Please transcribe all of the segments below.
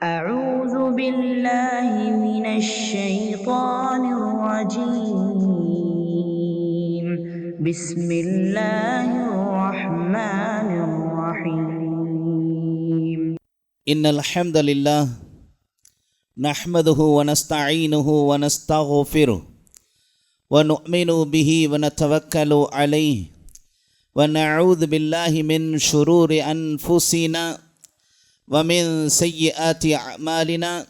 أعوذ بالله من الشيطان الرجيم بسم الله الرحمن الرحيم إن الحمد لله نحمده ونستعينه ونستغفره ونؤمن به ونتوكل عليه ونعوذ بالله من شرور أنفسنا ومن سيئات أعمالنا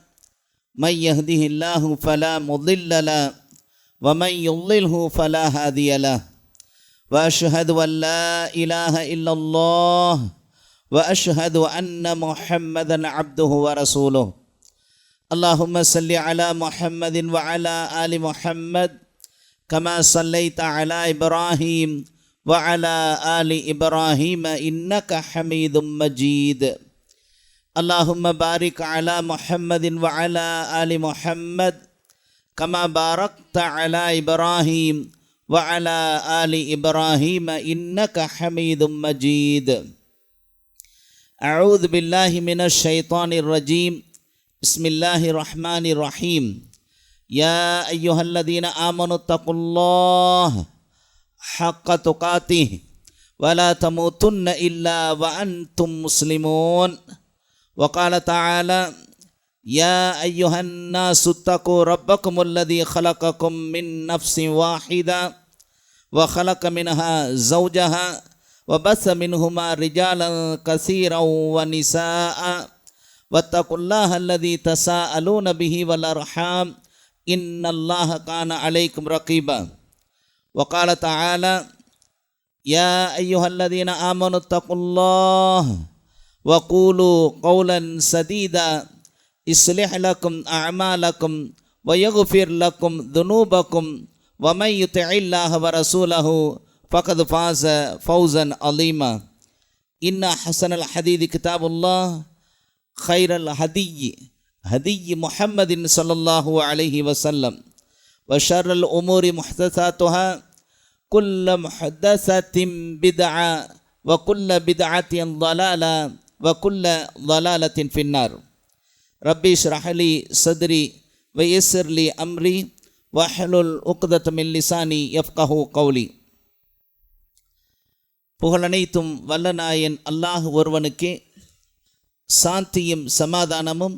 من يهده الله فلا مضل له ومن يضلله فلا هادي له وأشهد أن لا إله إلا الله وأشهد أن محمدا عبده ورسوله اللهم صل على محمد وعلى آل محمد كما صليت على إبراهيم وعلى آل إبراهيم إنك حميد مجيد اللهم بارك على محمد وعلى آل محمد كما باركت على إبراهيم وعلى آل إبراهيم إنك حميد مجيد أعوذ بالله من الشيطان الرجيم بسم الله الرحمن الرحيم يا أيها الذين آمنوا اتقوا الله حق تقاته ولا تموتن إلا وأنتم مسلمون وقال تعالى يا أيها الناس اتقوا ربكم الذي خلقكم من نفس واحدة وخلق منها زوجها وبث منهما رجالا كثيرا ونساء واتقوا الله الذي تساءلون به والأرحام إن الله كان عليكم رقيبا وقال تعالى يا أيها الذين آمنوا اتقوا الله وقولوا قولا سديدا يصلح لكم أعمالكم ويغفر لكم ذنوبكم ومن يطع الله ورسوله فقد فاز فوزا عظيما إن حسن الحديث كتاب الله خير الهدي هدي محمد صلى الله عليه وسلم وشر الأمور محدثاتها كل محدثة بدعة وكل بدعة ضلالة وكل ضلالة في النار ربي اشرح لي صدري ويسر لي أمري واحلل عقدة من لساني يفقهوا قولي. புகழனைத்தும் வல்லநாயன் அல்லாஹ் ஒருவனுக்கே, சாந்தியும் சமாதானமும்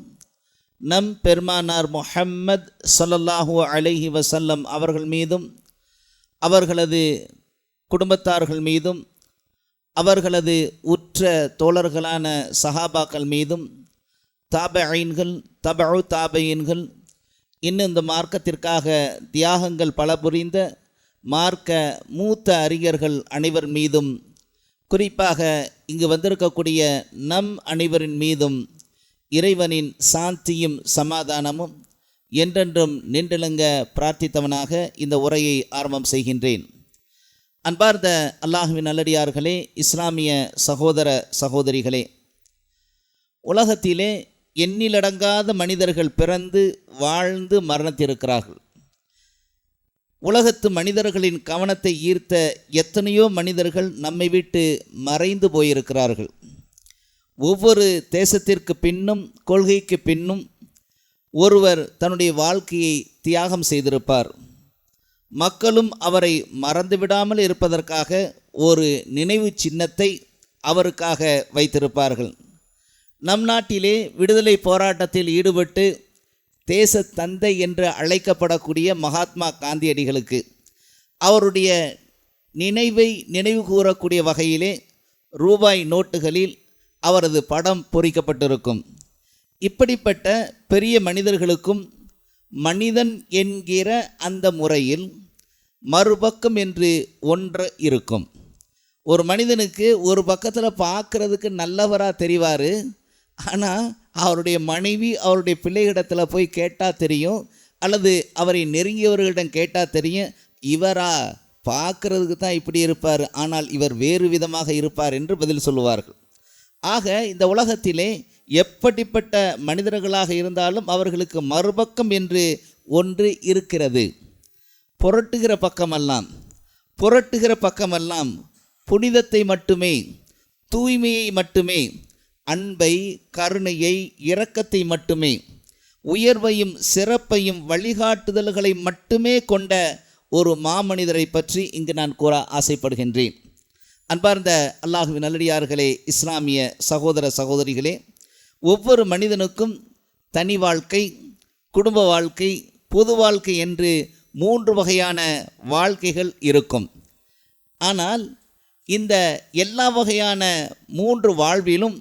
நம் பெருமானார் முஹம்மத் ஸல்லல்லாஹு அலைஹி வஸல்லம் அவர்கள் மீதும் அவர்களது குடும்பத்தார்கள் மீதும் அவர்களது உற்ற தோழர்களான சஹாபாக்கள் மீதும் தாபஈன்கள் தபஉ தாபஈன்கள் இன்னும் இந்த மார்க்கத்திற்காக தியாகங்கள் பல புரிந்த மார்க்க மூத்த அறிஞர்கள் அனைவர் மீதும், குறிப்பாக இங்கு வந்திருக்கக்கூடிய நம் அனைவரின் மீதும் இறைவனின் சாந்தியும் சமாதானமும் என்றென்றும் நின்றெழுங்க பிரார்த்தித்தவனாக இந்த உரையை ஆரம்பம் செய்கின்றேன். அன்பார்ந்த அல்லாஹ்வின் நல்லடியார்களே, இஸ்லாமிய சகோதர சகோதரிகளே, உலகத்திலே எண்ணிலடங்காத மனிதர்கள் பிறந்து வாழ்ந்து மரணத்திருக்கிறார்கள். உலகத்து மனிதர்களின் கவனத்தை ஈர்த்த எத்தனையோ மனிதர்கள் நம்மை விட்டு மறைந்து போயிருக்கிறார்கள். ஒவ்வொரு தேசத்திற்கு பின்னும் கொள்கைக்கு பின்னும் ஒருவர் தன்னுடைய வாழ்க்கையை தியாகம் செய்திருப்பார். மக்களும் அவரை மறந்துவிடாமல் இருப்பதற்காக ஒரு நினைவு சின்னத்தை அவருக்காக வைத்திருப்பார்கள். நம் நாட்டிலே விடுதலை போராட்டத்தில் ஈடுபட்டு தேச தந்தை என்று அழைக்கப்படக்கூடிய மகாத்மா காந்தியடிகளுக்கு அவருடைய நினைவை நினைவு கூறக்கூடிய வகையிலே ரூபாய் நோட்டுகளில் அவரது படம் பொறிக்கப்பட்டிருக்கும். இப்படிப்பட்ட பெரிய மனிதர்களுக்கும் மனிதன் என்கிற அந்த முறையில் மறுபக்கம் என்று ஒன்று இருக்கும். ஒரு மனிதனுக்கு ஒரு பக்கத்தில் பார்க்குறதுக்கு நல்லவராக தெரிவார், ஆனால் அவருடைய மனைவி அவருடைய பிள்ளைகளிடத்தில் போய் கேட்டால் தெரியும், அல்லது அவரை நெருங்கியவர்களிடம் கேட்டால் தெரியும், இவரா பார்க்குறதுக்கு தான் இப்படி இருப்பார், ஆனால் இவர் வேறு விதமாக இருப்பார் என்று பதில் சொல்லுவார்கள். ஆக இந்த உலகத்திலே எப்படிப்பட்ட மனிதர்களாக இருந்தாலும் அவர்களுக்கு மறுபக்கம் என்று ஒன்று இருக்கிறது. புரட்டுகிற பக்கமெல்லாம் புனிதத்தை மட்டுமே, தூய்மையை மட்டுமே, அன்பை, கருணையை, இரக்கத்தை மட்டுமே, உயர்வையும் சிறப்பையும் வழிகாட்டுதல்களை மட்டுமே கொண்ட ஒரு மாமனிதரை பற்றி இங்கு நான் கூற ஆசைப்படுகின்றேன். அன்பார்ந்த அல்லாஹுவின் நல்லடியார்களே, இஸ்லாமிய சகோதர சகோதரிகளே, ஒவ்வொரு மனிதனுக்கும் தனி வாழ்க்கை, குடும்ப வாழ்க்கை, பொது வாழ்க்கை என்று 3 வகையான வாழ்க்கைகள் இருக்கும். ஆனால் இந்த எல்லா வகையான 3 வாழ்விலும்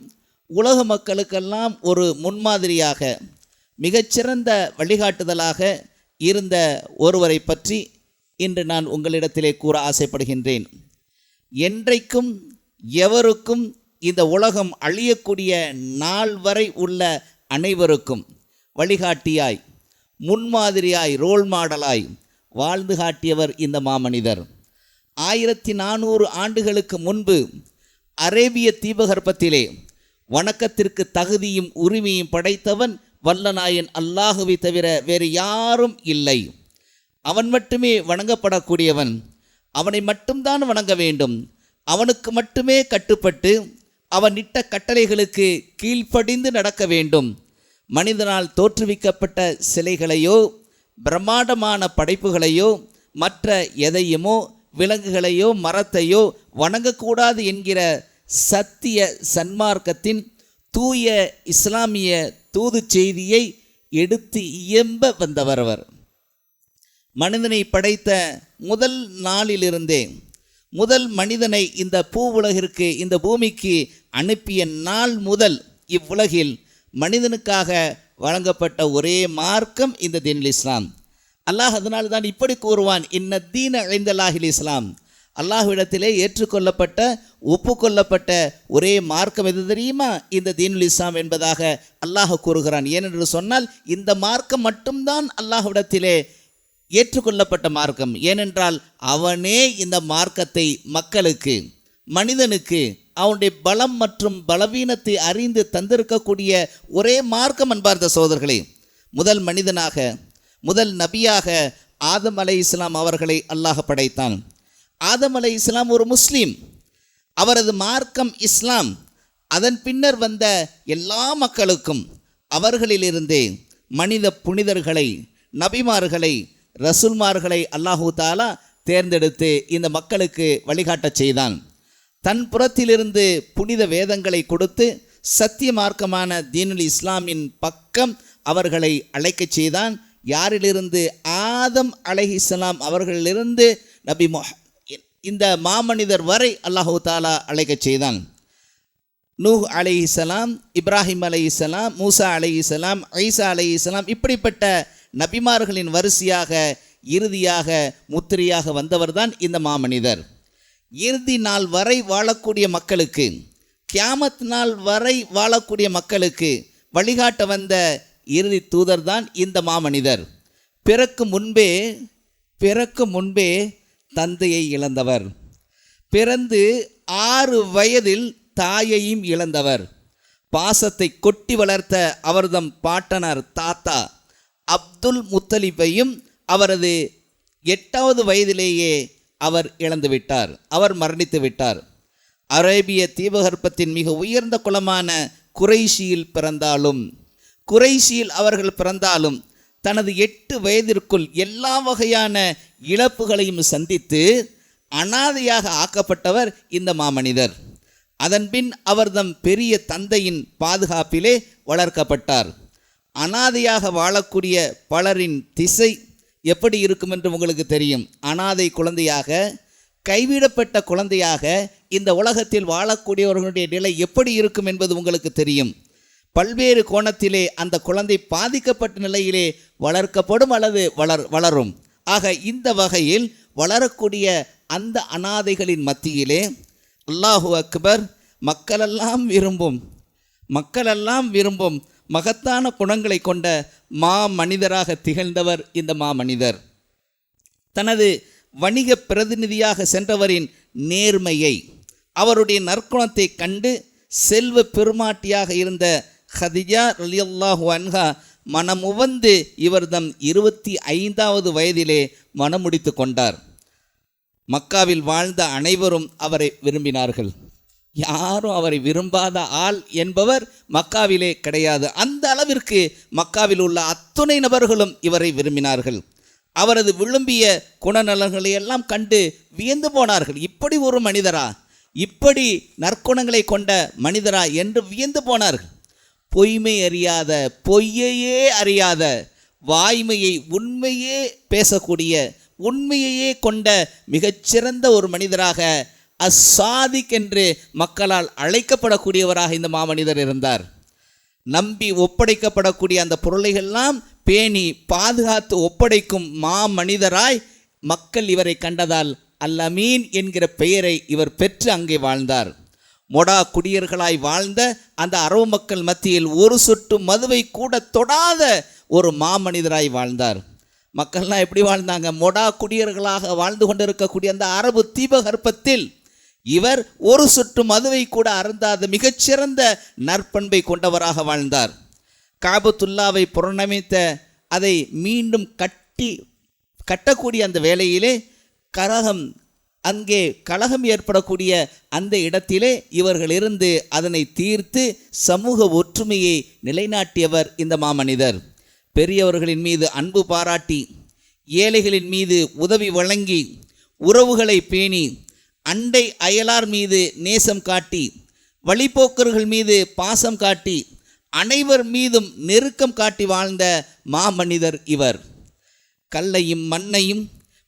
உலக மக்களுக்கெல்லாம் ஒரு முன்மாதிரியாக, மிகச்சிறந்த வழிகாட்டுதலாக இருந்த ஒருவரை பற்றி இன்று நான் உங்களிடத்திலே கூற ஆசைப்படுகின்றேன். என்றைக்கும் எவருக்கும் இந்த உலகம் அழியக்கூடிய நாள் வரை உள்ள அனைவருக்கும் வழிகாட்டியாய், முன்மாதிரியாய், ரோல் மாடலாய் வாழ்ந்து காட்டியவர் இந்த மாமனிதர். 1400 ஆண்டுகளுக்கு முன்பு அரேபிய தீபகற்பத்திலே வணக்கத்திற்கு தகுதியும் உரிமையும் படைத்தவன் வல்லநாயன் அல்லாஹுவை தவிர வேறு யாரும் இல்லை. அவன் மட்டுமே வணங்கப்படக்கூடியவன். அவனை மட்டும்தான் வணங்க வேண்டும். அவனுக்கு மட்டுமே கட்டுப்பட்டு அவன் இட்ட கட்டளைகளுக்கு கீழ்ப்படிந்து நடக்க வேண்டும். மனிதனால் தோற்றுவிக்கப்பட்ட சிலைகளையோ, பிரம்மாண்டமான படைப்புகளையோ, மற்ற எதையுமோ, விலங்குகளையோ, மரத்தையோ வணங்கக்கூடாது என்கிற சத்திய சன்மார்க்கத்தின் தூய இஸ்லாமிய தூது செய்தியை எடுத்து இயம்ப வந்தவர் அவர். மனிதனை படைத்த முதல் நாளிலிருந்தே, முதல் மனிதனை இந்த உலகிற்கு, இந்த பூமிக்கு அனுப்பிய நாள் முதல் இவ்வுலகில் மனிதனுக்காக வழங்கப்பட்ட ஒரே மார்க்கம் இந்த தீனுல் இஸ்லாம். அல்லாஹ் அதனால் தான் இப்படி கூறுவான், இன்ன தீன இந்தல்லாஹில் இஸ்லாம். அல்லாஹ்விடத்திலே ஏற்றுக்கொள்ளப்பட்ட, ஒப்புக்கொள்ளப்பட்ட ஒரே மார்க்கம் எது தெரியுமா? இந்த தீனுல் இஸ்லாம் என்பதாக அல்லாஹ் கூறுகிறான். ஏனென்று சொன்னால் இந்த மார்க்கம் மட்டும்தான் அல்லாஹ்விடத்திலே ஏற்றுக்கொள்ளப்பட்ட மார்க்கம். ஏனென்றால் அவனே இந்த மார்க்கத்தை மக்களுக்கு, மனிதனுக்கு அவனுடைய பலம் மற்றும் பலவீனத்தை அறிந்து தந்திருக்கக்கூடிய ஒரே மார்க்கம். அன்பார்ந்த சகோதரர்களே, முதல் மனிதனாக, முதல் நபியாக ஆதம் அலைஹிஸ்ஸலாம் அவர்களை அல்லாஹ் படைத்தான். ஆதம் அலைஹிஸ்ஸலாம் ஒரு முஸ்லீம். அவரது மார்க்கம் இஸ்லாம். அதன் பின்னர் வந்த எல்லா மக்களுக்கும் அவர்களிலிருந்தே மனித புனிதர்களை, நபிமார்களை, ரசூல்மார்களை அல்லாஹு தாலா தேர்ந்தெடுத்து இந்த மக்களுக்கு வழிகாட்டச் செய்தான். தன் புறத்திலிருந்து புனித வேதங்களை கொடுத்து சத்திய மார்க்கமான தீனுல் இஸ்லாமின் பக்கம் அவர்களை அழைக்கச் செய்தான். யாரிலிருந்து? ஆதம் அலைஹிஸ்ஸலாம் அவர்களிலிருந்து நபி இந்த மாமனிதர் வரை அல்லாஹு தாலா அழைக்கச் செய்தான். நூஹ் அலைஹிஸ்ஸலாம், இப்ராஹிம் அலைஹிஸ்ஸலாம், மூசா அலைஹிஸ்ஸலாம், ஈசா அலைஹிஸ்ஸலாம், இப்படிப்பட்ட நபிமார்களின் வரிசையாக இறுதியாக முத்திரையாக வந்தவர்தான் இந்த மாமனிதர். இறுதி நாள் வரை வாழக்கூடிய மக்களுக்கு, கியாமத் நாள் வரை வாழக்கூடிய மக்களுக்கு வழிகாட்ட வந்த இறுதி தூதர் தான் இந்த மாமனிதர். பிறக்கு முன்பே தந்தையை இழந்தவர், பிறந்து 6 வயதில் தாயையும் இழந்தவர், பாசத்தை கொட்டி வளர்த்த அவர்தம் பாட்டனார் தாத்தா அப்துல் முத்தலிபையும் அவரது 8வது வயதிலேயே அவர் இழந்து விட்டார், அவர் மரணித்து விட்டார். அரேபிய தீபகற்பத்தின் மிக உயர்ந்த குலமான குறைஷியில் அவர்கள் பிறந்தாலும் தனது 8 வயதிற்குள் எல்லா வகையான இழப்புகளையும் சந்தித்து அனாதையாக ஆக்கப்பட்டவர் இந்த மாமனிதர். அதன்பின் அவர்தம் பெரிய தந்தையின் பாதுகாப்பிலே வளர்க்கப்பட்டார். அனாதையாக வாழக்கூடிய பலரின் திசை எப்படி இருக்கும் என்று உங்களுக்கு தெரியும். அனாதை குழந்தையாக, கைவிடப்பட்ட குழந்தையாக இந்த உலகத்தில் வாழக்கூடியவர்களுடைய நிலை எப்படி இருக்கும் என்பது உங்களுக்கு தெரியும். பல்வேறு கோணத்திலே அந்த குழந்தை பாதிக்கப்பட்ட நிலையிலே வளர்க்கப்படும் அல்லது வளரும். ஆக இந்த வகையில் வளரக்கூடிய அந்த அனாதைகளின் மத்தியிலே அல்லாஹு அக்பர், மக்களெல்லாம் விரும்பும் மகத்தான குணங்களை கொண்ட மனிதராக திகழ்ந்தவர் இந்த மாமனிதர். தனது வணிக பிரதிநிதியாக சென்றவரின் நேர்மையை, அவருடைய நற்குணத்தை கண்டு செல்வ பெருமாட்டியாக இருந்த ஹதிஜா ரலியல்லாஹு அன்ஹா மனமுவந்து இவர்தம் 25வது வயதிலே மணமுடித்து கொண்டார். மக்காவில் வாழ்ந்த அனைவரும் அவரை விரும்பினார்கள். யாரும் அவரை விரும்பாத ஆள் என்பவர் மக்காவிலே கிடையாது. அந்த அளவிற்கு மக்காவில் உள்ள அத்துணை நபர்களும் இவரை விரும்பினார்கள். அவரது விரும்பிய குணநலன்களை எல்லாம் கண்டு வியந்து போனார்கள். இப்படி ஒரு மனிதரா, இப்படி நற்குணங்களை கொண்ட மனிதரா என்று வியந்து போனார்கள். பொய்மை அறியாத, பொய்யையே அறியாத, வாய்மையை உண்மையே பேசக்கூடிய, உண்மையையே கொண்ட மிகச்சிறந்த ஒரு மனிதராக அஸ்ஸாதிக் என்று மக்களால் அழைக்கப்படக்கூடியவராக இந்த மாமனிதர் இருந்தார். நம்பி ஒப்படைக்கப்படக்கூடிய அந்த பொருளையெல்லாம் பேணி பாதுகாத்து ஒப்படைக்கும் மாமனிதராய் மக்கள் இவரை கண்டதால் அல்-அமீன் என்கிற பெயரை இவர் பெற்று அங்கே வாழ்ந்தார். மொடா குடியர்களாய் வாழ்ந்த அந்த அரபு மக்கள் மத்தியில் ஒரு சொட்டு மதுவை கூட தொடாத ஒரு மாமனிதராய் வாழ்ந்தார். மக்கள்லாம் எப்படி வாழ்ந்தாங்க? மொடா குடியர்களாக வாழ்ந்து கொண்டிருக்கக்கூடிய அந்த அரபு தீபகற்பத்தில் இவர் ஒரு சொட்டு மதுவை கூட அருந்தாத மிகச்சிறந்த நற்பண்பை கொண்டவராக வாழ்ந்தார். காபத்துல்லாவை புறணமைத்த அதை மீண்டும் கட்டக்கூடிய அந்த வேளையிலே அங்கே கலகம் ஏற்படக்கூடிய அந்த இடத்திலே இவர்கள் இருந்து அதனை தீர்த்து சமூக ஒற்றுமையை நிலைநாட்டியவர் இந்த மாமனிதர். பெரியவர்களின் மீது அன்பு பாராட்டி, ஏழைகளின் மீது உதவி வழங்கி, உறவுகளை பேணி, அண்டை அயலார் மீது நேசம் காட்டி, வழிபோக்கர்கள் மீது பாசம் காட்டி, அனைவர் மீதும் நெருக்கம் காட்டி வாழ்ந்த மாமனிதர் இவர். கல்லையும் மண்ணையும்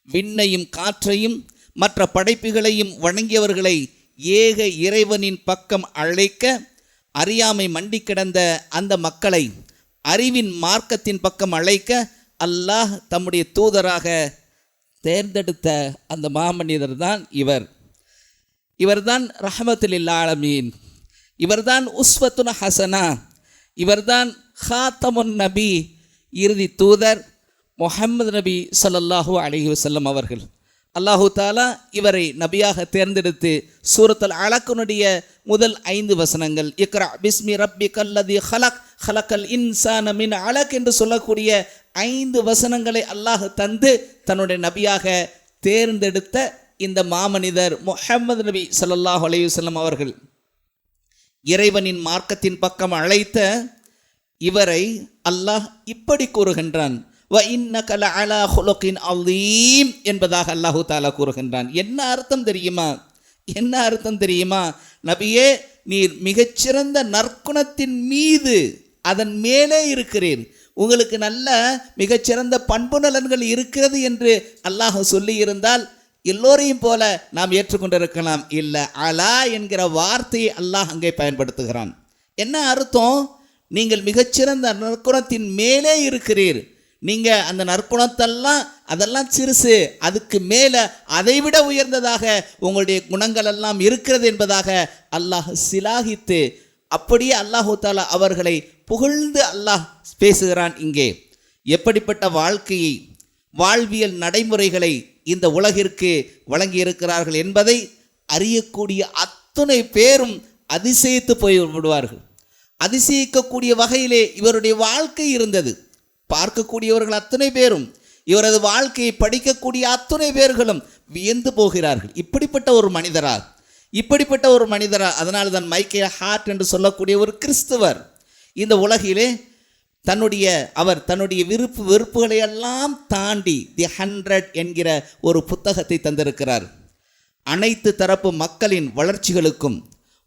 விண்ணையும் காற்றையும் மற்ற படைப்புகளையும் வணங்கியவர்களை ஏக இறைவனின் பக்கம் அழைக்க அறியாமை மண்டி கிடந்த அந்த மக்களை அறிவின் மார்க்கத்தின் பக்கம் அழைக்க அல்லாஹ் தம்முடைய தூதராக தேர்ந்தெடுத்த அந்த மாமனிதர் தான் இவர். இவர்தான் ரஹ்மத்துல் ஆலமீன், இவர்தான் உஸ்வத்துன் ஹசனா, இவர்தான் ஹாத்தமுன் நபி, இறுதி தூதர் முஹம்மது நபி ஸல்லல்லாஹு அலைஹி வஸல்லம் அவர்கள். அல்லாஹு தாலா இவரை நபியாக தேர்ந்தெடுத்து சூரத்துல் அலக்கினுடைய முதல் 5 வசனங்கள், இக்ரா பிஸ்மி ரப்பிக்கல் லதி ஹலக் ஹலக்கல் இன்சான மின் அலக் என்று சொல்லக்கூடிய 5 வசனங்களை அல்லாஹ் தந்து தன்னுடைய நபியாக தேர்ந்தெடுத்த இந்த மாமனிதர் முஹம்மது நபி ஸல்லல்லாஹு அலைஹி வஸல்லம் அவர்கள். இறைவனின் மார்க்கத்தின் பக்கம் அழைத்த இவரை அல்லாஹ் இப்படி கூறுகின்றான், வ இன்னக லஅலா ஹுலுகின் அலீம் என்பதாக அல்லாஹு தாலா கூறுகின்றான். என்ன அர்த்தம் தெரியுமா? என்ன அர்த்தம் தெரியுமா? நபியே, நீர் மிகச்சிறந்த நற்குணத்தின் மீது அதன் மேலே இருக்கிறீர், உங்களுக்கு நல்ல மிகச்சிறந்த பண்பு நலன்கள் இருக்கிறது என்று அல்லாஹ் சொல்லி இருந்தால் எல்லோரையும் போல நாம் ஏற்றுக்கொண்டிருக்கலாம். இல்லை, அலா என்கிற வார்த்தையை அல்லாஹ் அங்கே பயன்படுத்துகிறான். என்ன அர்த்தம்? நீங்கள் மிகச்சிறந்த நற்குணத்தின் மேலே இருக்கிறீர். நீங்கள் அந்த அதெல்லாம் சிறுசு, அதுக்கு மேலே அதைவிட உயர்ந்ததாக உங்களுடைய குணங்கள் எல்லாம் இருக்கிறது என்பதாக அல்லாஹ் சிலாகித்து அப்படியே அல்லாஹு தாலா அவர்களை புகழ்ந்து அல்லாஹ் பேசுகிறான். இங்கே எப்படிப்பட்ட வாழ்க்கையை, வாழ்வியல் நடைமுறைகளை இந்த உலகிற்கு வழங்கியிருக்கிறார்கள் என்பதை அறியக்கூடிய அத்துணை பேரும் அதிசயித்து போய்விடுவார்கள். அதிசயிக்கக்கூடிய வகையிலே இவருடைய வாழ்க்கை இருந்தது. பார்க்கக்கூடியவர்கள் அத்தனை பேரும், இவரது வாழ்க்கையை படிக்கக்கூடிய அத்தனை பேர்களும் வியந்து போகிறார்கள். இப்படிப்பட்ட ஒரு மனிதரா, இப்படிப்பட்ட ஒரு மனிதரா. அதனால் தான் மைக்கேல் ஹார்ட் என்று சொல்லக்கூடிய ஒரு கிறிஸ்தவர் இந்த உலகிலே தன்னுடைய விருப்பு வெறுப்புகளை எல்லாம் தாண்டி தி 100 என்கிற ஒரு புத்தகத்தை தந்திருக்கிறார். அனைத்து தரப்பு மக்களின் வளர்ச்சிகளுக்கும்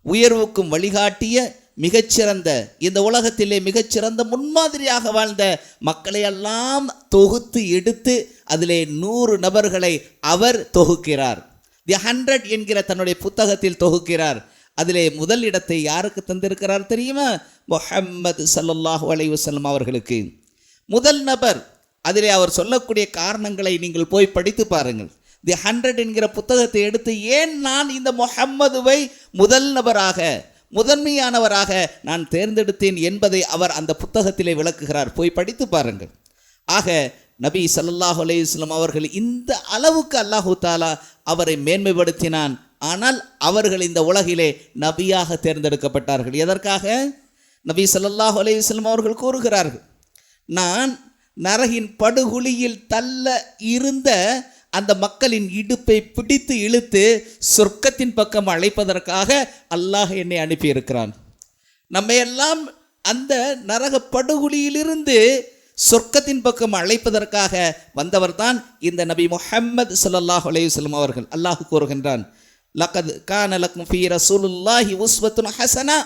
உயர்வுக்கும் வழிகாட்டிய மிகச்சிறந்த, இந்த உலகத்திலே மிகச்சிறந்த முன்மாதிரியாக வாழ்ந்த மக்களையெல்லாம் தொகுத்து எடுத்து அதிலே 100 நபர்களை அவர் தொகுக்கிறார். தி 100 என்கிற தன்னுடைய புத்தகத்தில் தொகுக்கிறார். அதிலே முதல் இடத்தை யாருக்கு தந்திருக்கிறார் தெரியுமா? முஹம்மது ஸல்லல்லாஹு அலைஹி வஸல்லம் அவர்களுக்கு முதல் நபர். அதிலே அவர் சொல்லக்கூடிய காரணங்களை நீங்கள் போய் படித்து பாருங்கள். தி 100 என்கிற புத்தகத்தை எடுத்து ஏன் நான் இந்த முஹம்மதுவை முதல் நபராக, முதன்மையானவராக நான் தேர்ந்தெடுத்தேன் என்பதை அவர் அந்த புத்தகத்திலே விளக்குகிறார். போய் படித்து பாருங்கள். ஆக நபி ஸல்லல்லாஹு அலைஹி வஸல்லம் அவர்கள் இந்த அளவுக்கு அல்லாஹு தாலா அவரை மேன்மைப்படுத்தினான். ஆனால் அவர்கள் இந்த உலகிலே நபியாக தேர்ந்தெடுக்கப்பட்டார்கள். எதற்காக? நபி ஸல்லல்லாஹு அலைஹி வஸல்லம் அவர்கள் கூறுகிறார்கள், நான் நரகின் படுகுழியில் தள்ள இருந்த அந்த மக்களின் இடுப்பை பிடித்து இழுத்து சொர்க்கத்தின் பக்கம் அழைப்பதற்காக அல்லாஹ் என்னை அனுப்பியிருக்கிறான். நம்ம எல்லாம் அந்த நரக படுகொலியிலிருந்து சொர்க்கத்தின் பக்கம் அழைப்பதற்காக வந்தவர் தான் இந்த நபி முஹம்மது ஸல்லல்லாஹு அலைஹி வஸல்லம் அவர்கள். அல்லாஹ் கூறுகின்றான், லகத் கான லக்கும் ஃபீ ரசூலுல்லாஹி உஸ்வத்துன் ஹஸனா,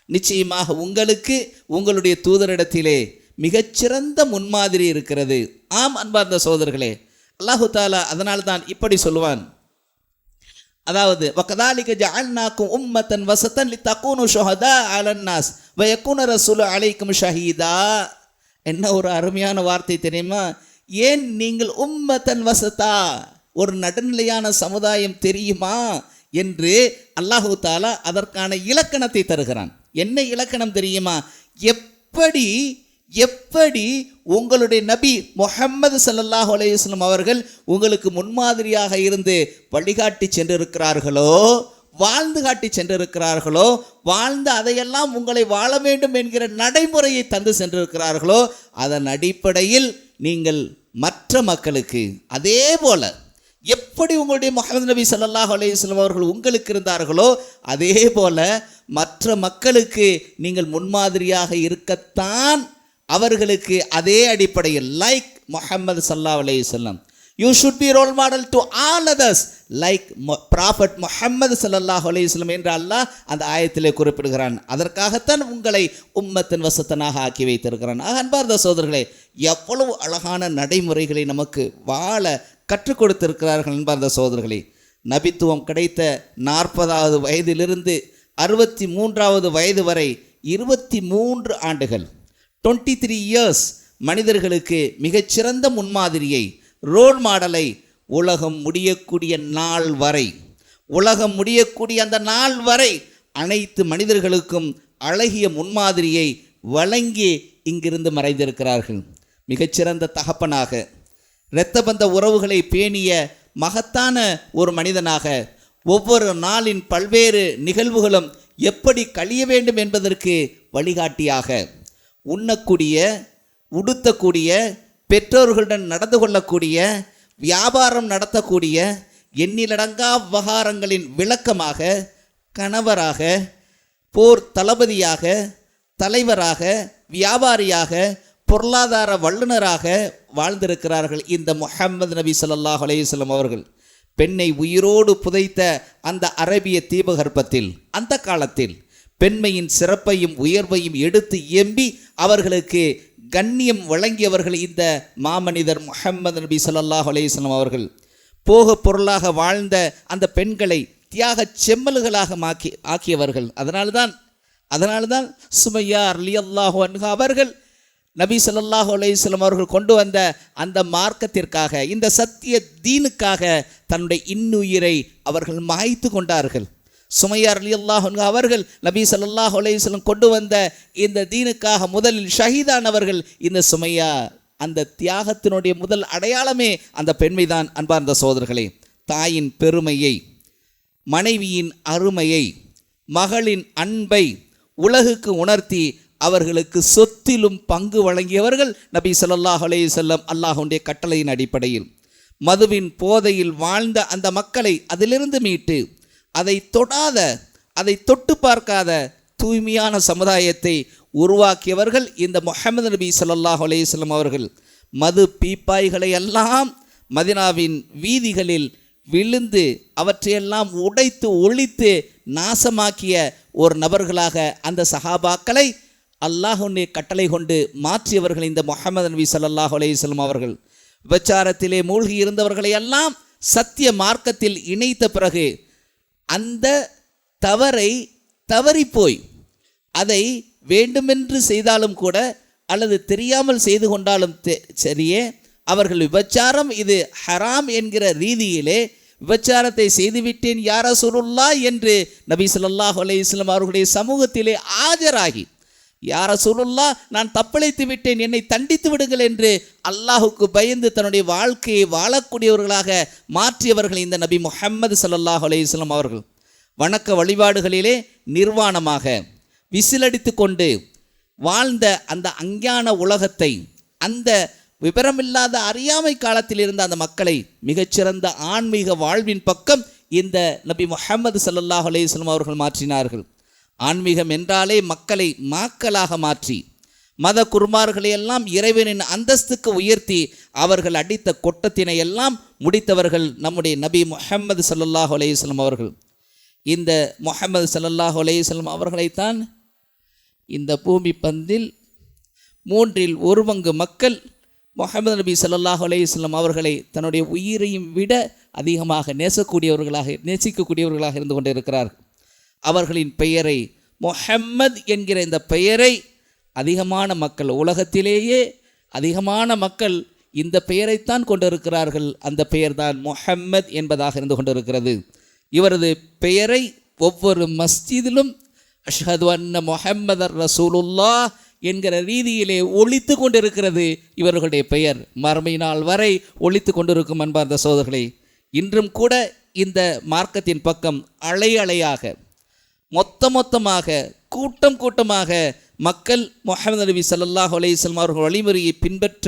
நிச்சயமாக உங்களுக்கு உங்களுடைய தூதரிடத்திலே மிகச்சிறந்த முன்மாதிரி இருக்கிறது. ஆம் அன்பார்ந்த சகோதரர்களே, அல்லாஹு தாலா அதனால் தான் இப்படி சொல்லுவான், அதாவது வகதாலிக ஜஅல்நாக்கும் உம்மத்தன் வஸத்தன் லிதகூனு ஷுஹதா அலன்னாஸ் வயகுன ரசூலு அலைக்கும் ஷஹீதா. என்ன ஒரு அருமையான வார்த்தை தெரியுமா? ஏன் நீங்கள் உம்மத்தன் வஸதா, ஒரு நடுநிலையான சமுதாயம் தெரியுமா என்று அல்லாஹு தாலா அதற்கான இலக்கணத்தை தருகிறான். என்ன இலக்கணம் தெரியுமா? எப்படி உங்களுடைய நபி முஹம்மது ஸல்லல்லாஹு அலைஹி வஸல்லம் அவர்கள் உங்களுக்கு முன்மாதிரியாக இருந்து வழிகாட்டி சென்றிருக்கிறார்களோ, வாழ்ந்து காட்டி சென்றிருக்கிறார்களோ, வாழ்ந்து அதையெல்லாம் உங்களை வாழ வேண்டும் என்கிற நடைமுறையை தந்து சென்றிருக்கிறார்களோ, அதன் அடிப்படையில் நீங்கள் மற்ற மக்களுக்கு அதே போல எப்படி உங்களுடைய முஹம்மது நபி ஸல்லல்லாஹு அலைஹி வஸல்லம் அவர்கள் உங்களுக்கு இருந்தார்களோ அதே போல மற்ற மக்களுக்கு நீங்கள் முன்மாதிரியாக இருக்கத்தான் அவர்களுக்கு அதே அடிப்படையில் லைக் முஹம்மது ஸல்லல்லாஹு அலைஹி வஸல்லம், you should be role model to all others like prophet Muhammad ஸல்லல்லாஹு அலைஹி வஸல்லம் என்று அல்லாஹ் அந்த ஆயத்திலே குறிப்பிடுகிறான். அதற்காகத்தான் உங்களை உம்மத்தின் வசத்தனாக ஆக்கி வைத்திருக்கிறான். அன்பார்ந்த சகோதரர்களே, எவ்வளவு அழகான நடைமுறைகளை நமக்கு வாழ கற்றுக் கொடுத்திருக்கிறார்கள். அன்பார்ந்த சகோதரர்களே, நபித்துவம் கிடைத்த 40வது வயதிலிருந்து 63வது வயது வரை 23 ஆண்டுகள் 23 இயர்ஸ் மனிதர்களுக்கு மிகச்சிறந்த முன்மாதிரியை, ரோல் மாடலை உலகம் முடியக்கூடிய நாள் வரை, உலகம் முடியக்கூடிய அந்த நாள் வரை அனைத்து மனிதர்களுக்கும் அழகிய முன்மாதிரியை வழங்கி இங்கிருந்து மறைந்திருக்கிறார்கள். மிகச்சிறந்த தகப்பனாக, இரத்தபந்த உறவுகளை பேணிய மகத்தான ஒரு மனிதனாக, ஒவ்வொரு நாளின் பல்வேறு நிகழ்வுகளும் எப்படி கழிய வேண்டும் என்பதற்கு வழிகாட்டியாக, உண்ணக்கூடிய, உடுத்தக்கூடிய, பெற்றோர்களுடன் நடந்து கொள்ளக்கூடிய, வியாபாரம் நடத்தக்கூடிய, எண்ணிலடங்கா விவகாரங்களின் விளக்கமாக, கணவராக, போர் தளபதியாக, தலைவராக, வியாபாரியாக, பொருளாதார வல்லுநராக வாழ்ந்திருக்கிறார்கள் இந்த முஹம்மது நபி ஸல்லல்லாஹு அலைஹி வஸல்லம் அவர்கள். பெண்ணை உயிரோடு புதைத்த அந்த அரபிய தீபகற்பத்தில், அந்த காலத்தில் பெண்மையின் சிறப்பையும் உயர்வையும் எடுத்து எம்பி அவர்களுக்கு கண்ணியம் வழங்கியவர்கள் இந்த மாமனிதர் முஹம்மது நபி ஸல்லல்லாஹு அலைஹி வஸல்லம் அவர்கள். போக பொருளாக வாழ்ந்த அந்த பெண்களை தியாக செம்மல்களாக ஆக்கியவர்கள். அதனால்தான் சுமையா ரலியல்லாஹு அன்ஹா அவர்கள் நபி ஸல்லல்லாஹு அலைஹி வஸல்லம் அவர்கள் கொண்டு வந்த அந்த மார்க்கத்திற்காக, இந்த சத்திய தீனுக்காக தன்னுடைய இன்னுயிரை அவர்கள் மாய்த்து கொண்டார்கள். சுமையா ரலியல்லாஹு அன்ஹா அவர்கள் நபி ஸல்லல்லாஹு அலைஹி வஸல்லம் கொண்டு வந்த இந்த தீனுக்காக முதலில் ஷஹீதானவர்கள் இந்த சுமையா. அந்த தியாகத்தினுடைய முதல் அடையாளமே அந்த பெண்மைதான். அன்பார்ந்த சகோதரர்களே, தாயின் பெருமையை, மனைவியின் அருமையை, மகளின் அன்பை உலகுக்கு உணர்த்தி அவர்களுக்கு சொத்திலும் பங்கு வழங்கியவர்கள் நபி ஸல்லல்லாஹு அலைஹி வஸல்லம். அல்லாஹ்வுடைய கட்டளையின் அடிப்படையில் மதுவின் போதையில் வாழ்ந்த அந்த மக்களை அதிலிருந்து மீட்டு அதை தொடாத, அதை தொட்டு பார்க்காத தூய்மையான சமுதாயத்தை உருவாக்கியவர்கள் இந்த முஹம்மது நபி ஸல்லல்லாஹு அலைஹி வஸல்லம் அவர்கள். மது பீப்பாய்களை எல்லாம் மதினாவின் வீதிகளில் விழுந்து அவற்றையெல்லாம் உடைத்து ஒழித்து நாசமாக்கிய ஒரு நபர்களாக அந்த சஹாபாக்களை அல்லாஹ்வுடைய கட்டளை கொண்டு மாற்றியவர்கள் இந்த முஹம்மது நபி ஸல்லல்லாஹு அலைஹி வஸல்லம் அவர்கள். விபச்சாரத்திலே மூழ்கி இருந்தவர்களை எல்லாம் சத்திய மார்க்கத்தில் இணைத்த பிறகு அந்த தவறை தவறிப்போய் அதை வேண்டுமென்று செய்தாலும் கூட அல்லது தெரியாமல் செய்து கொண்டாலும் சரியே, அவர்கள் விபச்சாரம் இது ஹராம் என்கிற ரீதியிலே விபச்சாரத்தை செய்துவிட்டேன் யா ரசூலுல்லாஹ் என்று நபி ஸல்லல்லாஹு அலைஹி வஸல்லம் அவர்களுடைய சமூகத்திலே ஆஜராகி, யா ரசூலுல்லாஹ் நான் தப்பழைத்து விட்டேன், என்னை தண்டித்து விடுங்கள் என்று அல்லாஹுக்கு பயந்து தன்னுடைய வாழ்க்கையை வாழக்கூடியவர்களாக மாற்றியவர்கள் இந்த நபி முஹம்மது ஸல்லல்லாஹு அலைஹி வஸல்லம் அவர்கள். வணக்க வழிபாடுகளிலே நிர்வாணமாக விசிலடித்து கொண்டு வாழ்ந்த அந்த அஞ்ஞான உலகத்தை, அந்த விவரமில்லாத அறியாமை காலத்தில் இருந்த அந்த மக்களை மிகச்சிறந்த ஆன்மீக வாழ்வின் பக்கம் இந்த நபி முஹம்மது ஸல்லல்லாஹு அலைஹி வஸல்லம் அவர்கள் மாற்றினார்கள். ஆன்மீகம் என்றாலே மக்களை மாக்களாக மாற்றி மத குருமார்களை எல்லாம் இறைவனின் அந்தஸ்துக்கு உயர்த்தி அவர்கள் அடித்த கொட்டத்தினை எல்லாம் முடித்தவர்கள் நம்முடைய நபி முஹம்மது ஸல்லல்லாஹு அலைஹி வஸல்லம் அவர்கள். இந்த முஹம்மது ஸல்லல்லாஹு அலைஹி வஸல்லம் அவர்களைத்தான் இந்த பூமி பந்தில் 1/3 மக்கள் முஹம்மது நபி ஸல்லல்லாஹு அலைஹி வஸல்லம் அவர்களை தன்னுடைய உயிரையும் விட அதிகமாக நேசிக்கக்கூடியவர்களாக இருந்து கொண்டிருக்கிறார்கள். அவர்களின் பெயரை முஹம்மத் என்கிற இந்த பெயரை அதிகமான மக்கள், உலகத்திலேயே அதிகமான மக்கள் இந்த பெயரைத்தான் கொண்டிருக்கிறார்கள். அந்த பெயர்தான் முஹம்மத் என்பதாக இருந்து கொண்டிருக்கிறது. இவரது பெயரை ஒவ்வொரு மஸ்ஜிதிலும் அஷ்ஹது அன்ன முஹம்மதர் ரசூலுல்லாஹ் என்கிற ரீதியிலே ஒலித்து கொண்டிருக்கிறது. இவர்களுடைய பெயர் மறுமை நாள் வரை ஒலித்து கொண்டிருக்கும். அன்பார்ந்த சகோதரர்களே, இன்றும் கூட இந்த மார்க்கத்தின் பக்கம் அலையாக மொத்தமாக கூட்டமாக மக்கள் முஹம்மது நபி ஸல்லல்லாஹு அலைஹி வஸல்லம் அவர்கள் வழிமுறையை பின்பற்ற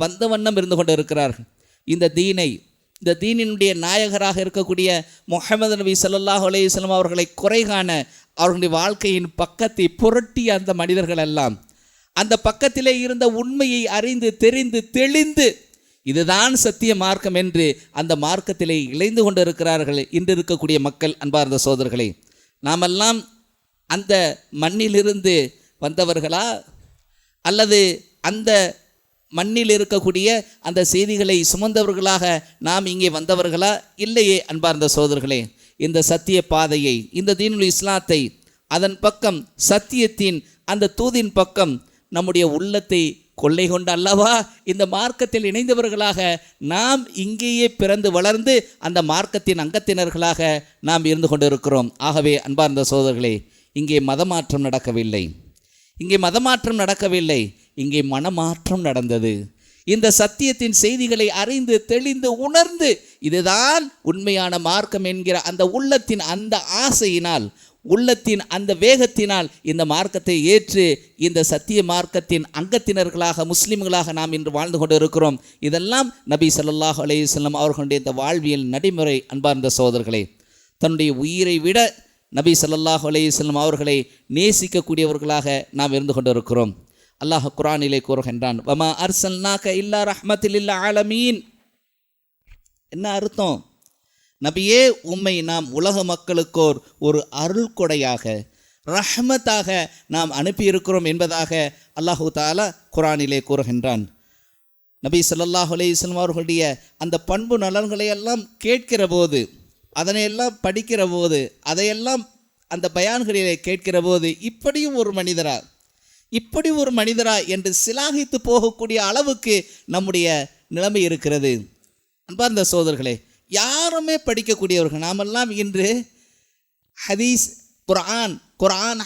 வந்த வண்ணம் இருந்து கொண்டு இருக்கிறார்கள். இந்த தீனினுடைய நாயகராக இருக்கக்கூடிய முஹம்மது நபி ஸல்லல்லாஹு அலைஹி வஸல்லம் அவர்களை குறை காண அவர்களுடைய வாழ்க்கையின் பக்கத்தை புரட்டிய அந்த மனிதர்கள் எல்லாம் அந்த பக்கத்திலே இருந்த உண்மையை அறிந்து தெரிந்து தெளிந்து இதுதான் சத்திய மார்க்கம் என்று அந்த மார்க்கத்திலே இணைந்து கொண்டு இருக்கிறார்கள் இன்று இருக்கக்கூடிய மக்கள். அன்பார்ந்த சகோதரர்களே, நாமெல்லாம் அந்த மண்ணிலிருந்து வந்தவர்களா அல்லது அந்த மண்ணில் இருக்கக்கூடிய அந்த செய்திகளை சுமந்தவர்களாக நாம் இங்கே வந்தவர்களா? இல்லையே. அன்பார்ந்த சகோதரர்களே, இந்த சத்திய பாதையை, இந்த தீனுல் இஸ்லாத்தை, அதன் பக்கம் சத்தியத்தின் அந்த தூதின் பக்கம் நம்முடைய உள்ளத்தை கொள்ளை கொண்டு அல்லவா இந்த மார்க்கத்தில் இணைந்தவர்களாக நாம் இங்கேயே பிறந்து வளர்ந்து அந்த மார்க்கத்தின் அங்கத்தினர்களாக நாம் இருந்து கொண்டு இருக்கிறோம். ஆகவே அன்பார்ந்த சகோதரர்களே, இங்கே மதமாற்றம் நடக்கவில்லை, இங்கே மனமாற்றம் நடந்தது. இந்த சத்தியத்தின் செய்திகளை அறிந்து தெளிந்து உணர்ந்து இதுதான் உண்மையான மார்க்கம் என்கிற அந்த உள்ளத்தின் அந்த ஆசையினால், உள்ளத்தின் அந்த வேகத்தினால் இந்த மார்க்கத்தை ஏற்று இந்த சத்திய மார்க்கத்தின் அங்கத்தினர்களாக முஸ்லிம்களாக நாம் இன்று வாழ்ந்து கொண்டு இருக்கிறோம். இதெல்லாம் நபி ஸல்லல்லாஹு அலைஹி வஸல்லம் அவர்களுடைய இந்த வாழ்வியல் நடைமுறை. அன்பார்ந்த சகோதரர்களே, தன்னுடைய உயிரை விட நபி ஸல்லல்லாஹு அலைஹி வஸல்லம் அவர்களை நேசிக்கக்கூடியவர்களாக நாம் இருந்து கொண்டு இருக்கிறோம். அல்லாஹ் குர்ஆனிலே கூறுகின்றான், வமா அர்சல்னாக இல்லா ரஹ்மத்தில் லில் ஆலமீன். என்ன அர்த்தம்? நபியே, உம்மை நாம் உலக மக்களுக்கோர் ஒரு அருள் கொடையாக ரஹ்மத்தாக நாம் அனுப்பியிருக்கிறோம் என்பதாக அல்லாஹு தஆலா குர்ஆனிலே கூறுகின்றான். நபி ஸல்லல்லாஹு அலைஹி வஸல்லம் அவர்களுடைய அந்த பண்பு நலன்களை எல்லாம் கேட்கிற போது, அதனையெல்லாம் படிக்கிற போது, அதையெல்லாம் அந்த பயான்களிலே கேட்கிற போது இப்படி ஒரு மனிதரா என்று சிலாகித்து போகக்கூடிய அளவுக்கு நம்முடைய நிலைமை இருக்கிறது. அன்பார்ந்த சகோதரர்களே, யாருமே படிக்கக்கூடியவர்கள் நாமெல்லாம் இன்று ஹதீஸ் குர்ஆன்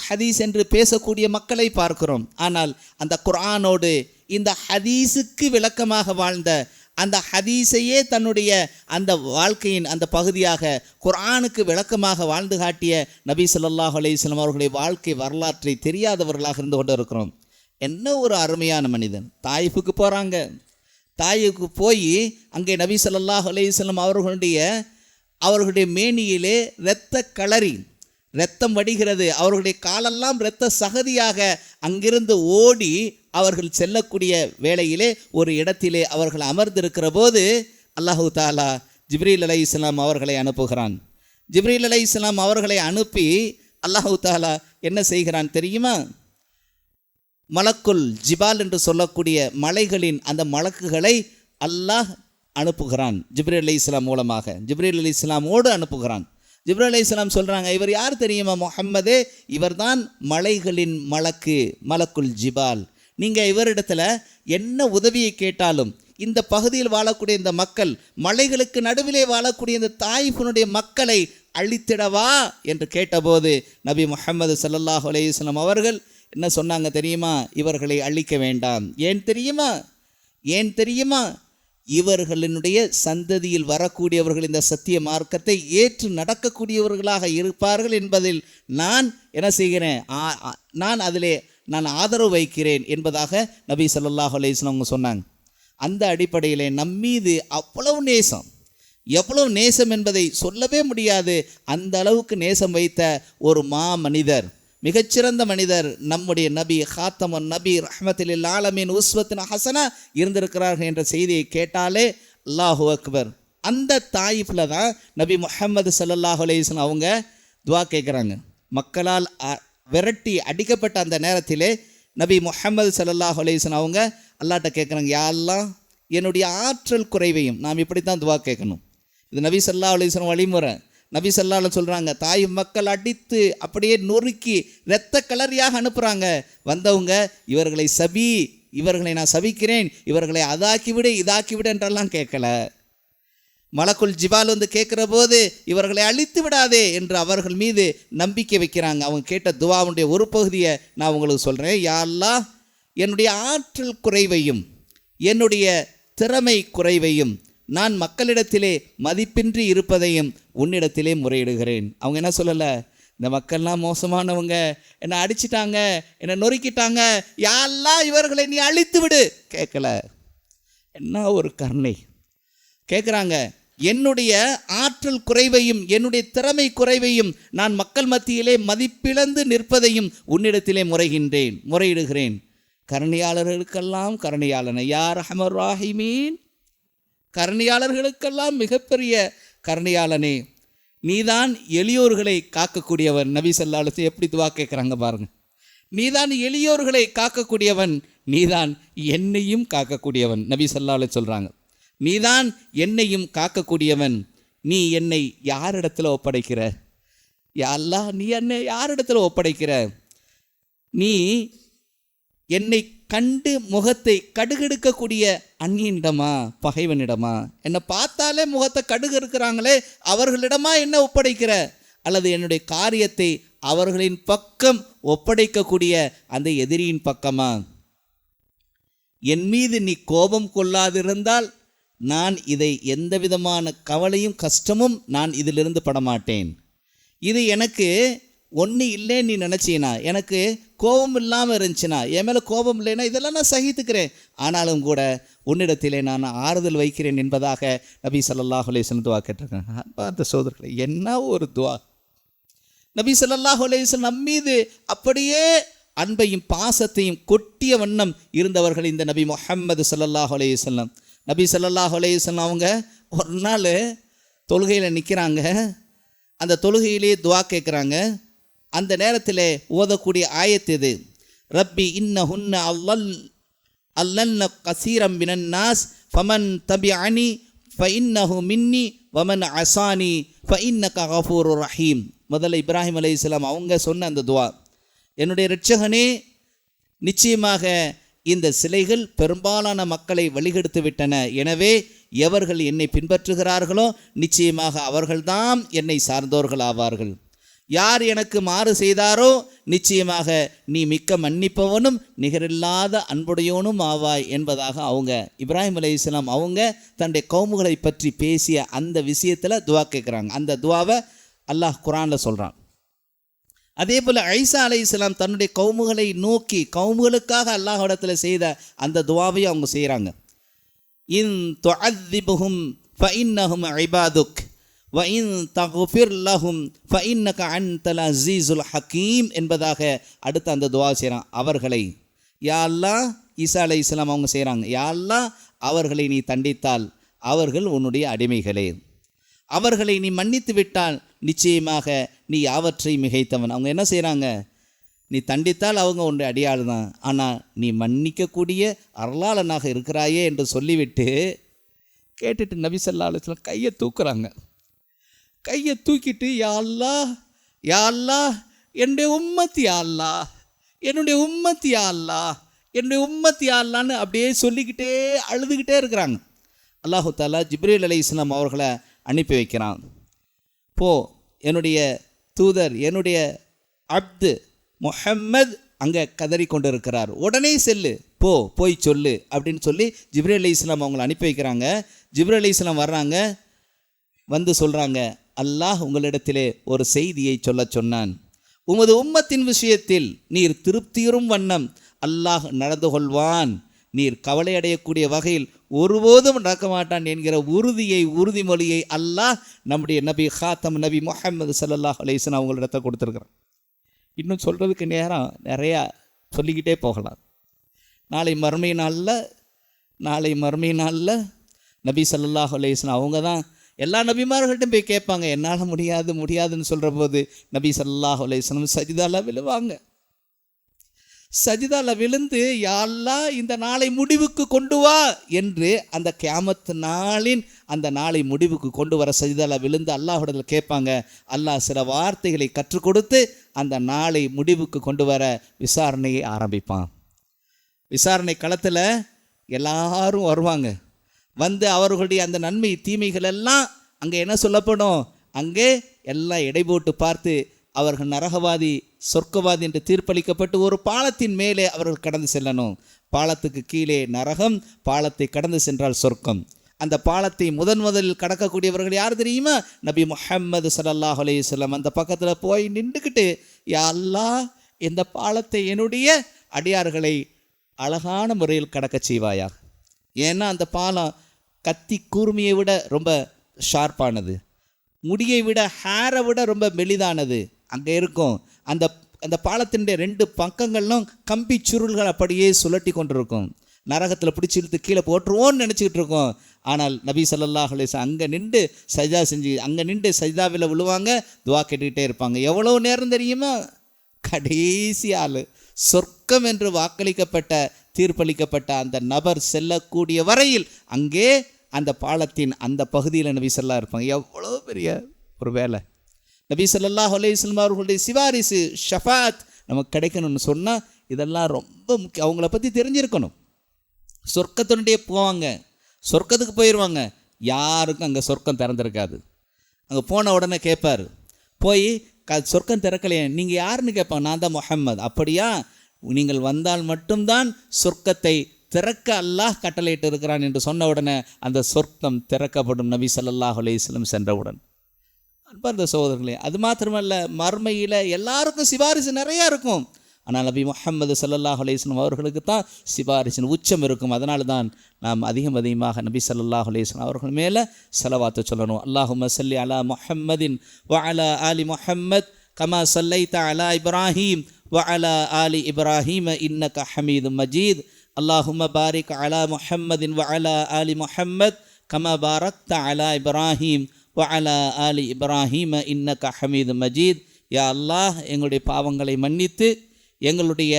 ஹதீஸ் என்று பேசக்கூடிய மக்களை பார்க்கிறோம். ஆனால் அந்த குர்ஆனோடு இந்த ஹதீஸுக்கு விளக்கமாக வாழ்ந்த, அந்த ஹதீஸையே தன்னுடைய அந்த வாழ்க்கையின் அந்த பகுதியாக குர்ஆனுக்கு விளக்கமாக வாழ்ந்து காட்டிய நபி ஸல்லல்லாஹு அலைஹி வஸல்லம் அவர்களுடைய வாழ்க்கை வரலாற்றை தெரியாதவர்களாக இருந்து கொண்டு இருக்கிறோம். என்ன ஒரு அருமையான மனிதன்! தாயிஃபுக்கு போகிறாங்க. தாயிஃபுக்கு போய் அங்கே நபி ஸல்லல்லாஹு அலைஹி வஸல்லம் அவர்களுடைய மேனியிலே இரத்தம் வடிகிறது. அவர்களுடைய காலெல்லாம் இரத்த சகதியாக அங்கிருந்து ஓடி அவர்கள் செல்லக்கூடிய வேளையிலே ஒரு இடத்திலே அவர்கள் அமர்ந்திருக்கிற போது அல்லாஹு தஆலா ஜிப்ரீல் அலைஹிஸ்ஸலாம் அவர்களை அனுப்புகிறான். ஜிப்ரீல் அலைஹிஸ்ஸலாம் அவர்களை அனுப்பி அல்லாஹு தஆலா என்ன செய்கிறான் தெரியுமா? மலக்குல் ஜிபால் என்று சொல்லக்கூடிய மலைகளின் அந்த மலக்குகளை அல்லாஹ் அனுப்புகிறான். ஜிப்ரீல் அலைஹிஸ்ஸலாம் மூலமாக ஜிப்ரீல் அலைஹிஸ்ஸலாமோடு அனுப்புகிறான். ஜிப்ரீல் அலைஹிஸ்ஸலாம் சொல்கிறாங்க, இவர் யார் தெரியுமா முஹம்மதே? இவர்தான் மலைகளின் மலக்குல் ஜிபால். நீங்கள் இவரிடத்தில் என்ன உதவியை கேட்டாலும் இந்த பகுதியில் வாழக்கூடிய இந்த மக்கள், மலைகளுக்கு நடுவிலே வாழக்கூடிய இந்த தாயிஃபினுடைய மக்களை அழித்திடவா என்று கேட்டபோது நபி முஹம்மது ஸல்லல்லாஹு அலைஹி வஸல்லம் அவர்கள் என்ன சொன்னாங்க தெரியுமா? இவர்களை அழிக்க வேண்டாம். ஏன் தெரியுமா? இவர்களினுடைய சந்ததியில் வரக்கூடியவர்கள் இந்த சத்திய மார்க்கத்தை ஏற்று நடக்கக்கூடியவர்களாக இருப்பார்கள் என்பதில் நான் என்ன செய்கிறேன், நான் ஆதரவு வைக்கிறேன் என்பதாக நபி ஸல்லல்லாஹு அலைஹி வஸல்லம் சொன்னாங்க. அந்த அடிப்படையிலே நம்மீது அவ்வளவு நேசம், எவ்வளவு நேசம் என்பதை சொல்லவே முடியாது. அந்த அளவுக்கு நேசம் வைத்த ஒரு மனிதர், மிகச்சிறந்த மனிதர் நம்முடைய நபி ஹாத்தமுன் நபி ரஹ்மத்துல் ஆலமீன் உஸ்வத்துன் ஹசனா இருந்திருக்கிறார்கள் என்ற செய்தியை கேட்டாலே அல்லாஹு அக்பர். அந்த தாயிஃபில் தான் நபி முஹம்மது ஸல்லல்லாஹு அலைஹி வஸல்லம் அவங்க துவா கேட்குறாங்க. மக்களால் விரட்டி அடிக்கப்பட்ட அந்த நேரத்திலே நபி முஹம்மது ஸல்லல்லாஹு அலைஹி வஸல்லம் அவங்க அல்லாஹ்ட்ட கேட்குறாங்க, யா அல்லாஹ் என்னுடைய ஆற்றல் குறைவையும். நாம் இப்படி தான் துவா கேட்கணும். இது நபி ஸல்லல்லாஹு அலைஹி வஸல்லம் வழிமுறை. நபி ஸல்லல்லாஹு அலைஹி சொல்கிறாங்க, தாய் மக்கள் அடித்து அப்படியே நொறுக்கி இரத்த கலரியாக அனுப்புகிறாங்க. வந்தவங்க இவர்களை இவர்களை நான் சபிக்கிறேன், இவர்களை அதாக்கிவிடு இதாக்கிவிடு என்றெல்லாம் கேட்கல. மலக்குல் ஜிபால் வந்து கேட்குற போது இவர்களை அழித்து விடாதே என்று அவர்கள் மீது நம்பிக்கை வைக்கிறாங்க. அவங்க கேட்ட துவாவுடைய ஒரு பகுதியை நான் உங்களுக்கு சொல்கிறேன். யா அல்லாஹ் என்னுடைய ஆற்றல் குறைவையும் என்னுடைய திறமை குறைவையும் நான் மக்களிடத்திலே மதிப்பின்றி இருப்பதையும் உன்னிடத்திலே முறையிடுகிறேன். அவங்க என்ன சொல்லலை, இந்த மக்கள்லாம் மோசமானவங்க, என்னை அடிச்சிட்டாங்க, என்னை நொறுக்கிட்டாங்க, யா அல்லாஹ் இவர்களை நீ அழித்து விடு கேட்கல. என்ன ஒரு கருணை. கேட்குறாங்க, என்னுடைய ஆற்றல் குறைவையும் என்னுடைய திறமை குறைவையும் நான் மக்கள் மத்தியிலே மதிப்பிழந்து நிற்பதையும் உன்னிடத்திலே முறையிடுகிறேன். கருணையாளர்களுக்கெல்லாம் கருணையாளனை யார் ரஹ்மர் ராஹிமீன், கருணையாளர்களுக்கெல்லாம் மிகப்பெரிய கருணையாளனே, நீதான் எளியோர்களை காக்கக்கூடியவன். நபி ஸல்லல்லாஹு அலைஹி வஸல்லம் எப்படி துவா கேட்குறாங்க பாருங்க. நீதான் எளியோர்களை காக்கக்கூடியவன், நீதான் என்னையும் காக்கக்கூடியவன். நபி ஸல்லல்லாஹு அலைஹி வஸல்லம் சொல்கிறாங்க, நீதான் என்னையும் காக்கக்கூடியவன், நீ என்னை யாரிடத்தில் ஒப்படைக்கிற? யா அல்லாஹ் நீ என்னை யாரிடத்தில் ஒப்படைக்கிற? நீ என்னை கண்டு முகத்தை கடுகெடுக்கக்கூடிய அந்நியனிடமா பகைவனிடமா? என்னை பார்த்தாலே முகத்தை கடுகு இருக்கிறாங்களே அவர்களிடமா என்ன ஒப்படைக்கிற? அல்லது என்னுடைய காரியத்தை அவர்களின் பக்கம் ஒப்படைக்கக்கூடிய அந்த எதிரியின் பக்கமா? என் மீது நீ கோபம் கொள்ளாதிருந்தால் நான் இதை எந்த விதமான கவலையும் கஷ்டமும் நான் இதிலிருந்து படமாட்டேன். இது எனக்கு ஒன்று இல்லைன்னு நீ நினச்சினா, எனக்கு கோபம் இல்லாமல் இருந்துச்சுன்னா, என் மேலே கோபம் இல்லைன்னா இதெல்லாம் நான் சகித்துக்கிறேன். ஆனாலும் கூட உன்னிடத்திலே நான் ஆறுதல் வைக்கிறேன் என்பதாக நபி ஸல்லல்லாஹு அலைஹி வஸல்லம் துவா கேட்டிருக்காங்க. அந்த சோதரர்களே, என்ன ஒரு துவா! நபி ஸல்லல்லாஹு அலைஹி வஸல்லம் நம்மீது அப்படியே அன்பையும் பாசத்தையும் கொட்டிய வண்ணம் இருந்தவர்கள் இந்த நபி முஹம்மது ஸல்லல்லாஹு அலைஹி வஸல்லம். நபி ஸல்லல்லாஹு அலைஹி வஸல்லம் அவங்க ஒரு நாள் தொழுகையில் நிற்கிறாங்க. அந்த தொழுகையிலே துவா கேட்குறாங்க. அந்த நேரத்தில் ஓதக்கூடிய ஆயத்து இது, ரப்பி இன்னஹுன்ன அல்லல்ன கசீரம் மினன் நாஸ் ஃபமன் தபிஅனி ஃபஇன்னஹு மின்னி வமன் அசானி ஃபஇன்னக கஃபூருர் ரஹீம். முதல்ல இப்ராஹிம் அலைஹிஸ்ஸலாம் அவங்க சொன்ன அந்த துவா, என்னுடைய இரட்சகனே, நிச்சயமாக இந்த சிலைகள் பெரும்பாலான மக்களை வழிகெடுத்து விட்டன. எனவே எவர்கள் என்னை பின்பற்றுகிறார்களோ நிச்சயமாக அவர்கள்தான் என்னை சார்ந்தோர்கள் ஆவார்கள். யார் எனக்கு மாறு செய்தாரோ நிச்சயமாக நீ மிக்க மன்னிப்பவனும் நிகரில்லாத அன்புடையவனும் ஆவாய் என்பதாக அவங்க இப்ராஹிம் அலைஹிஸ்ஸலாம் அவங்க தன்னுடைய கௌமுகளை பற்றி பேசிய அந்த விஷயத்தில் துவா கேட்குறாங்க. அந்த துவாவை அல்லாஹ் குர்ஆனில் சொல்கிறான். அதே போல் ஈசா அலைஹிஸ்ஸலாம் தன்னுடைய கௌமுகளை நோக்கி கௌமுகளுக்காக அல்லாஹ்விடத்தில் செய்த அந்த துவாவையும் அவங்க செய்கிறாங்க. இன் துஅذிபுஹும் ஃபஇன்னஹும் இபாதுக் வ இன் தக்ஃபிர் லஹும் ஃபஇன்னக அன்தல் அஸீஸுல் ஹக்கீம் என்பதாக அடுத்து அந்த துவா செய்கிறான். அவர்களை யா அல்லாஹ், ஈசா அலைஹிஸ்ஸலாம் அவங்க செய்கிறாங்க, யா அல்லாஹ் அவர்களை நீ தண்டித்தால் அவர்கள் உன்னுடைய அடிமைகளே, அவர்களை நீ மன்னித்து விட்டால் நிச்சயமாக நீ அவற்றை மிகைத்தவன். அவங்க என்ன செய்கிறாங்க, நீ தண்டித்தால் அவங்க உன்னுடைய அடியாள் தான், ஆனால் நீ மன்னிக்கக்கூடிய அருளாளனாக இருக்கிறாயே என்று சொல்லிவிட்டு கேட்டுட்டு நபி ஸல்லல்லாஹு அலைஹி வஸல்லம் கையை தூக்குறாங்க. கையை தூக்கிட்டு யா அல்லாஹ், யா அல்லாஹ் என்னுடைய உம்மத், யா அல்லாஹ் என்னுடைய உம்மத், யா அல்லாஹ் என்னுடைய உம்மத், யா அல்லான்னு அப்படியே சொல்லிக்கிட்டே அழுதுகிட்டே இருக்கிறாங்க. அல்லாஹு தஆலா ஜிப்ரீல் அலைஹிஸ்ஸலாம் அவர்களை அனுப்பி வைக்கிறான். போ, என்னுடைய தூதர், என்னுடைய அப்து முஹம்மத் அங்கே கதறி கொண்டு இருக்கிறார், உடனே செல்லு, போய் சொல்லு அப்படின்னு சொல்லி ஜிப்ரீல் அலைஹிஸ்ஸலாம் அவங்களை அனுப்பி வைக்கிறாங்க. ஜிப்ரீல் அலைஹிஸ்ஸலாம் வர்றாங்க, வந்து சொல்கிறாங்க, அல்லாஹ் உங்களிடத்திலே ஒரு செய்தியை சொல்ல சொன்னான். உமது உம்மத்தின் விஷயத்தில் நீர் திருப்தியுறும் வண்ணம் அல்லாஹ் நடந்து கொள்வான். நீர் கவலை அடையக்கூடிய வகையில் ஒருபோதும் நடக்க மாட்டான் என்கிற உறுதிமொழியை அல்லாஹ் நம்முடைய நபி ஹாத்தம் நபி முஹம்மது ஸல்லல்லாஹு அலைஹி வஸல்லம் அவங்களிடத்தை கொடுத்துருக்குறான். இன்னும் சொல்கிறதுக்கு நேரம் நிறையா சொல்லிக்கிட்டே போகலாம். நாளை மறுமை நாளில் நபி ஸல்லல்லாஹு அலைஹி வஸல்லம் அவங்க தான் எல்லா நபிமார்கள்ட்டும் போய் கேட்பாங்க. என்னால் முடியாதுன்னு சொல்கிற போது நபி ஸல்லல்லாஹு அலைஹி வஸல்லம் சஜிதால விழுவாங்க. சஜிதால விழுந்து யா அல்லாஹ் இந்த நாளை முடிவுக்கு கொண்டு வா என்று அந்த கியாமத்து நாளின் அந்த நாளை முடிவுக்கு கொண்டு வர சஜிதால விழுந்து அல்லாஹ்விடத்தில் கேட்பாங்க. அல்லாஹ் சில வார்த்தைகளை கற்றுக் கொடுத்து அந்த நாளை முடிவுக்கு கொண்டு வர விசாரணையை ஆரம்பிப்பான். விசாரணை களத்தில் எல்லாரும் வருவாங்க. வந்து அவர்களுடைய அந்த நன்மை தீமைகள் எல்லாம் அங்கே என்ன சொல்லப்படும், அங்கே எல்லாம் எடை போட்டு பார்த்து அவர்கள் நரகவாதி சொர்க்கவாதி என்று தீர்ப்பளிக்கப்பட்டு ஒரு பாலத்தின் மேலே அவர்கள் கடந்து செல்லணும். பாலத்துக்கு கீழே நரகம், பாலத்தை கடந்து சென்றால் சொர்க்கம். அந்த பாலத்தை முதலில் கடக்கக்கூடியவர்கள் யார் தெரியுமா? நபி முஹம்மது ஸல்லல்லாஹு அலைஹி வஸல்லம். அந்த பக்கத்தில் போய் நின்றுக்கிட்டு யா அல்லாஹ் இந்த பாலத்தை என்னுடைய அடியார்களை அழகான முறையில் கடக்க செய்வாயா. ஏன்னா அந்த பாலம் கத்தி கூர்மையை விட ரொம்ப ஷார்ப்பானது, முடியை விட ஹேரை விட ரொம்ப மெலிதானது அங்கே இருக்கும். அந்த பாலத்தின் 2 பக்கங்களும் கம்பி சுருள்கள் அப்படியே சுழட்டி கொண்டிருக்கும். நரகத்தில் பிடிச்சி இழுத்து கீழே போட்டுருவோன்னு நினச்சிக்கிட்டு இருக்கோம். ஆனால் நபி ஸல்லல்லாஹு அலைஹி வஸல்லம் அங்கே நின்று சஜ்தா செஞ்சு அங்கே நின்று சஜ்தாவில் விழுவாங்க, துவா கேட்டுக்கிட்டே இருப்பாங்க. எவ்வளோ நேரம் தெரியுமா? கடைசி ஆள் சொர்க்கம் என்று வாக்களிக்கப்பட்ட தீர்ப்பளிக்கப்பட்ட அந்த நபர் செல்லக்கூடிய வரையில் அங்கே அந்த பாலத்தின் அந்த பகுதியில் நபி ஸல்லல்லாஹு இருப்பாங்க. எவ்வளோ பெரிய ஒரு வேலை. நபி ஸல்லல்லாஹு அலைஹி வஸல்லம் அவர்களுடைய சிபாரிசு ஷஃபாத் நமக்கு கிடைக்கணும்னு சொன்னால் இதெல்லாம் ரொம்ப முக்கியம். அவங்கள பற்றி தெரிஞ்சிருக்கணும். சொர்க்கத்தினுடைய போவாங்க, சொர்க்கத்துக்கு போயிடுவாங்க, யாருக்கும் அங்கே சொர்க்கம் திறந்திருக்காது. அங்கே போன உடனே கேட்பார், போய் சொர்க்கம் திறக்கலையே நீங்கள் யாருன்னு கேட்பாங்க. நான் தான் முஹம்மது. அப்படியா, நீங்கள் வந்தால் மட்டும்தான் சொர்க்கத்தை திறக்க அல்லாஹ் கட்டளையிட்டு இருக்கிறான் என்று சொன்ன உடனே அந்த சொர்க்கம் திறக்கப்படும். நபி ஸல்லல்லாஹு அலைஹி வஸல்லம் சென்றவுடன். அன்பார்ந்த சகோதரர்களே, அது மாத்திரமல்ல, மறுமையில் எல்லாருக்கும் சிபாரிசு நிறையா இருக்கும். ஆனால் நபி முஹம்மது ஸல்லல்லாஹு அலைஹி வஸல்லம் அவர்களுக்கு தான் சிபாரிசின் உச்சம் இருக்கும். அதனால தான் நாம் அதிகமாக நபி ஸல்லல்லாஹு அலைஹி வஸல்லம் அவர்கள் மேலே ஸலவாத்து சொல்லணும். அல்லாஹும்ம ஸல்லி அலா முஹம்மதின் வ அலா ஆலி முஹம்மத் கமா ஸல்லைத அலா இப்ராஹீம் வ அலா ஆலி இப்ராஹீம் இன்னக ஹமீதும் மஜீத். அல்லாஹும்ம பாரிக் அலா முஹம்மதின் வ அலா ஆலி முஹம்மத் கமா பாரக்த அலா இப்ராஹீம் வ அலா ஆலி இப்ராஹீம் இன்னக ஹமீதும் மஜீத். யா அல்லாஹ், எங்களுடைய பாவங்களை மன்னித்து எங்களுடைய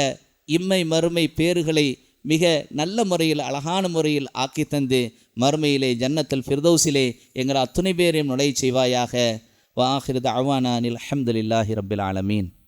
இம்மை மறுமை பேறுகளை மிக நல்ல முறையில் அழகான முறையில் ஆக்கி தந்து மறுமையிலே ஜன்னத்துல் ஃபிர்தௌஸிலே எங்கள் அத்துணை பேரையும் நுழைய செய்வாயாக. வ ஆகிரு தஅவானா அனில் ஹம்துலில்லாஹி ரப்பில் ஆலமீன்.